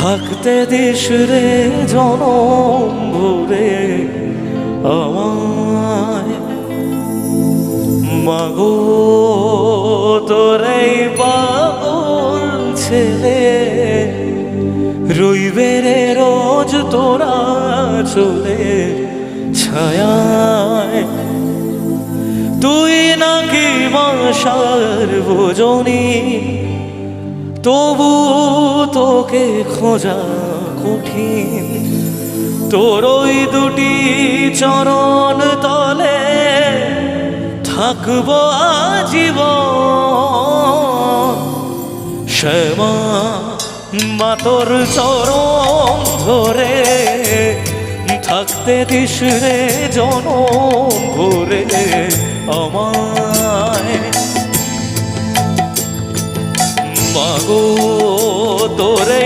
থাকতে দিস রে জনম ভরে আমায়। মাগো তোরে পাগল ছেলে রইবে রে রোজ তোরা চলে ছায়ায়। তুই নাকি বাসার ভোজনী তবু তোকে খোঁজা কঠিন। তোর ওই দুটি চরণ তলে থাকবো আজীবন। শ্যামা মা তোর চরণ ধরে থাকতে দিস রে জনম ভরে আমায়। মাগো তোরে